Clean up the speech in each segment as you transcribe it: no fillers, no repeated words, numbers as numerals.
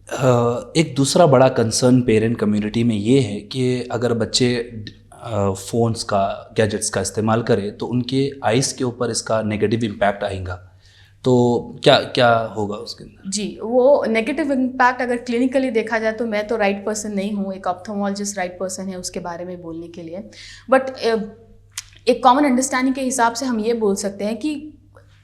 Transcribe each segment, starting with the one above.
एक दूसरा बड़ा कंसर्न पेरेंट कम्युनिटी में ये है कि अगर बच्चे फ़ोन्स का गैजेट्स का इस्तेमाल करें तो उनके आइज़ के ऊपर इसका नेगेटिव इम्पैक्ट आएगा। तो क्या क्या होगा उसके अंदर? जी, वो नेगेटिव इम्पैक्ट अगर क्लिनिकली देखा जाए तो मैं तो राइट पर्सन नहीं हूँ, एक ऑप्थेल्मोलॉजिस्ट राइट पर्सन है उसके बारे में बोलने के लिए। बट एक कॉमन अंडरस्टैंडिंग के हिसाब से हम ये बोल सकते हैं कि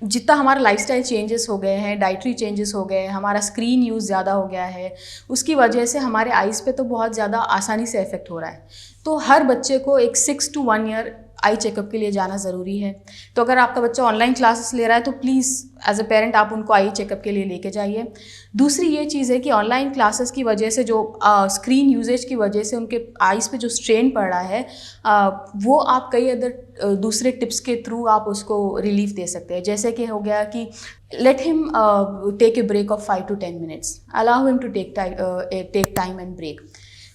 जितना हमारा लाइफस्टाइल चेंजेस हो गए हैं, डाइटरी चेंजेस हो गए हैं, हमारा स्क्रीन यूज़ ज़्यादा हो गया है, उसकी वजह से हमारे आइज़ पे तो बहुत ज़्यादा आसानी से इफ़ेक्ट हो रहा है। तो हर बच्चे को एक 6 to 1 ईयर आई चेकअप के लिए जाना ज़रूरी है। तो अगर आपका बच्चा ऑनलाइन क्लासेस ले रहा है तो प्लीज़ एज अ पेरेंट आप उनको आई चेकअप के लिए लेके जाइए। दूसरी ये चीज़ है कि ऑनलाइन क्लासेस की वजह से जो स्क्रीन यूजेज की वजह से उनके आइज़ पे जो स्ट्रेन पड़ रहा है, वो आप कई अदर दूसरे टिप्स के थ्रू आप उसको रिलीफ दे सकते हैं। जैसे कि हो गया कि let him take a break of 5 to 10 minutes, allow him to take time and break.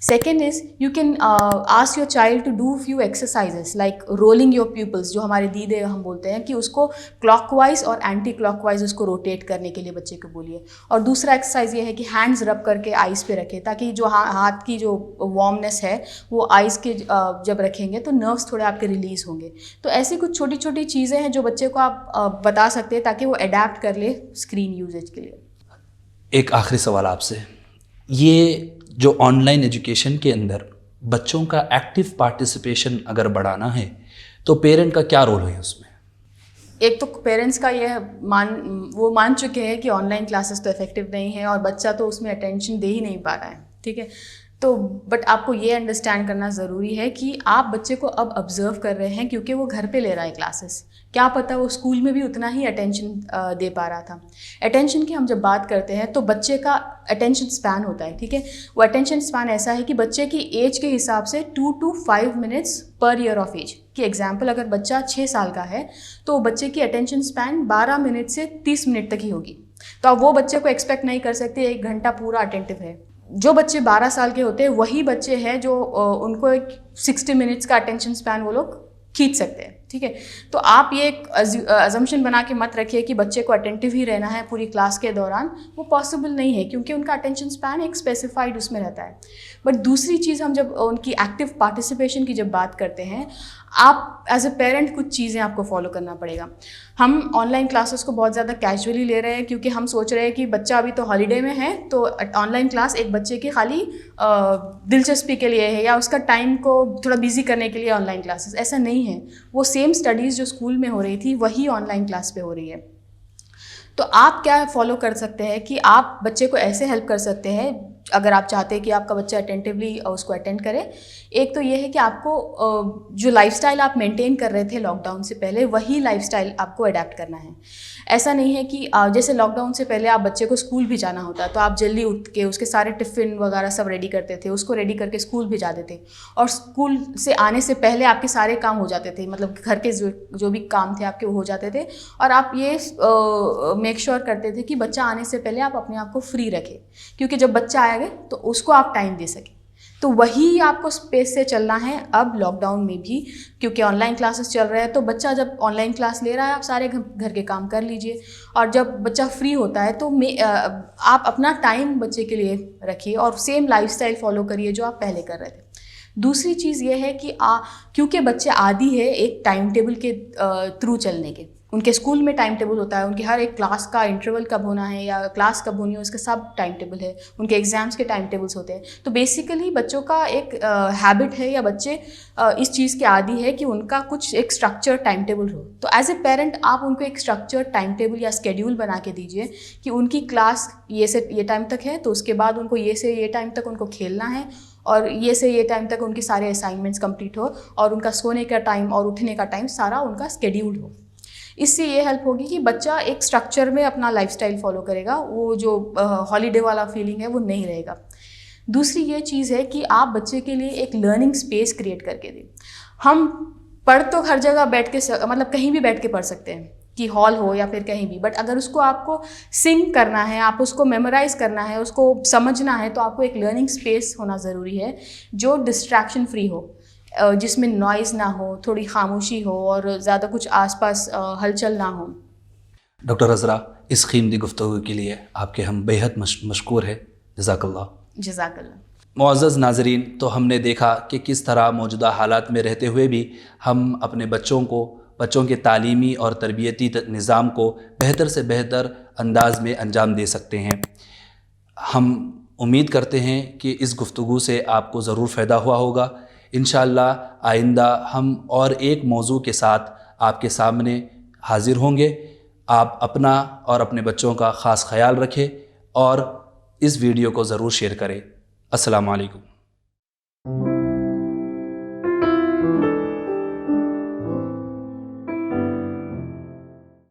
Second is you can ask your child to do few exercises like rolling your pupils, जो हमारे दीदे हम बोलते हैं कि उसको क्लॉकवाइज और anti clockwise उसको rotate करने के लिए बच्चे को बोलिए। और दूसरा एक्सरसाइज ये है कि हैंड्स रब करके आइज़ पे रखें ताकि जो हाथ की जो वार्मनेस है वो आइज़ के जब रखेंगे तो नर्व्स थोड़े आपके रिलीज़ होंगे। तो ऐसी कुछ छोटी छोटी चीज़ें हैं जो बच्चे को आप बता सकते हैं ताकि वो अडेप्ट कर ले स्क्रीन यूजेज के लिए। एक आखिरी सवाल आपसे, ये जो ऑनलाइन एजुकेशन के अंदर बच्चों का एक्टिव पार्टिसिपेशन अगर बढ़ाना है तो पेरेंट का क्या रोल है उसमें? एक तो पेरेंट्स का ये वो मान चुके हैं कि ऑनलाइन क्लासेस तो इफेक्टिव नहीं है और बच्चा तो उसमें अटेंशन दे ही नहीं पा रहा है, ठीक है। तो बट आपको ये अंडरस्टैंड करना ज़रूरी है कि आप बच्चे को अब ऑब्जर्व कर रहे हैं क्योंकि वो घर पे ले रहा है क्लासेस। क्या पता वो स्कूल में भी उतना ही अटेंशन दे पा रहा था। अटेंशन की हम जब बात करते हैं तो बच्चे का अटेंशन स्पैन होता है, ठीक है। वो अटेंशन स्पैन ऐसा है कि बच्चे की एज के हिसाब से 2 to 5 minutes पर ईयर ऑफ एज की एग्जाम्पल, अगर बच्चा 6 साल का है तो बच्चे की अटेंशन स्पैन 12 मिनट से 30 मिनट तक ही होगी। तो आप वो बच्चे को एक्सपेक्ट नहीं कर सकते 1 घंटा पूरा अटेंटिव है। जो बच्चे 12 साल के होते हैं वही बच्चे हैं जो उनको एक 60 मिनट्स का अटेंशन स्पैन वो लोग खींच सकते हैं, ठीक है। तो आप ये एक अजम्पशन बना के मत रखिए कि बच्चे को अटेंटिव ही रहना है पूरी क्लास के दौरान। वो पॉसिबल नहीं है क्योंकि उनका अटेंशन स्पैन एक स्पेसिफाइड उसमें रहता है। बट दूसरी चीज़, हम जब उनकी एक्टिव पार्टिसिपेशन की जब बात करते हैं, आप एज ए पेरेंट कुछ चीज़ें आपको फॉलो करना पड़ेगा। हम ऑनलाइन क्लासेस को बहुत ज़्यादा कैजुअली ले रहे हैं क्योंकि हम सोच रहे हैं कि बच्चा अभी तो हॉलीडे में है तो ऑनलाइन क्लास एक बच्चे की खाली दिलचस्पी के लिए है या उसका टाइम को थोड़ा बिजी करने के लिए ऑनलाइन क्लासेस। ऐसा नहीं है, वो सेम स्टडीज़ जो स्कूल में हो रही थी वही ऑनलाइन क्लास पे हो रही है। तो आप क्या फॉलो कर सकते हैं कि आप बच्चे को ऐसे हेल्प कर सकते हैं अगर आप चाहते हैं कि आपका बच्चा अटेंटिवली उसको अटेंड करे। एक तो ये है कि आपको जो लाइफस्टाइल आप मेंटेन कर रहे थे लॉकडाउन से पहले वही लाइफस्टाइल आपको अडेप्ट करना है। ऐसा नहीं है कि जैसे लॉकडाउन से पहले आप बच्चे को स्कूल भी जाना होता तो आप जल्दी उठ के उसके सारे टिफ़िन वगैरह सब रेडी करते थे, उसको रेडी करके स्कूल भी जाते थे और स्कूल से आने से पहले आपके सारे काम हो जाते थे, मतलब घर के जो भी काम थे आपके वो हो जाते थे। और आप ये मेक श्योर करते थे कि बच्चा आने से पहले आप अपने आप को फ्री रखें क्योंकि जब बच्चा आएगा तो उसको आप टाइम दे सकें। तो वही आपको स्पेस से चलना है अब लॉकडाउन में भी, क्योंकि ऑनलाइन क्लासेस चल रहे हैं। तो बच्चा जब ऑनलाइन क्लास ले रहा है आप सारे घर के काम कर लीजिए और जब बच्चा फ्री होता है तो आप अपना टाइम बच्चे के लिए रखिए और सेम लाइफस्टाइल फॉलो करिए जो आप पहले कर रहे थे। दूसरी चीज़ ये है कि क्योंकि बच्चे आदी है एक टाइम टेबल के थ्रू चलने के, उनके स्कूल में टाइम टेबल होता है, उनकी हर एक क्लास का इंटरवल कब होना है या क्लास कब होनी है उसका सब टाइम टेबल है, उनके एग्जाम्स के टाइम टेबल्स होते हैं। तो बेसिकली बच्चों का एक हैबिट है या बच्चे इस चीज़ के आदी है कि उनका कुछ एक स्ट्रक्चर टाइम टेबल हो। तो एज ए पेरेंट आप उनको एक स्ट्रक्चर टाइम टेबल या स्केड्यूल बना के दीजिए कि उनकी क्लास ये से ये टाइम तक है तो उसके बाद उनको ये से ये टाइम तक उनको खेलना है और ये से ये टाइम तक उनके सारे असाइनमेंट्स कंप्लीट हो और उनका सोने का टाइम और उठने का टाइम सारा उनका स्केड्यूल्ड हो। इससे ये हेल्प होगी कि बच्चा एक स्ट्रक्चर में अपना लाइफस्टाइल फॉलो करेगा, वो जो हॉलीडे वाला फीलिंग है वो नहीं रहेगा। दूसरी ये चीज़ है कि आप बच्चे के लिए एक लर्निंग स्पेस क्रिएट करके दें। हम पढ़ तो हर जगह बैठ के मतलब कहीं भी बैठ के पढ़ सकते हैं कि हॉल हो या फिर कहीं भी, बट अगर उसको आपको सिंक करना है, आप उसको मेमोराइज़ करना है, उसको समझना है तो आपको एक लर्निंग स्पेस होना ज़रूरी है जो डिस्ट्रैक्शन फ्री हो, जिसमें नॉइज़ ना हो, थोड़ी खामोशी हो और ज़्यादा कुछ आसपास हलचल ना हो। डॉक्टर अज़रा, इस कीमती गुफ्तगू के लिए आपके हम बेहद मशकूर हैं। जज़ाकल्लाह। जज़ाकल्लाह। मुअज़्ज़ज़ नाज़रीन, तो हमने देखा कि किस तरह मौजूदा हालात में रहते हुए भी हम अपने बच्चों के तालीमी और तरबियती निज़ाम को बेहतर से बेहतर अंदाज़ में अंजाम दे सकते हैं। हम उम्मीद करते हैं कि इस गुफ्तगू से आपको ज़रूर फ़ायदा हुआ होगा। इंशाअल्लाह आइंदा हम और एक मौजू के साथ आपके सामने हाज़िर होंगे। आप अपना और अपने बच्चों का ख़ास ख्याल रखें और इस वीडियो को ज़रूर शेयर करें। अस्सलामु अलैकुम।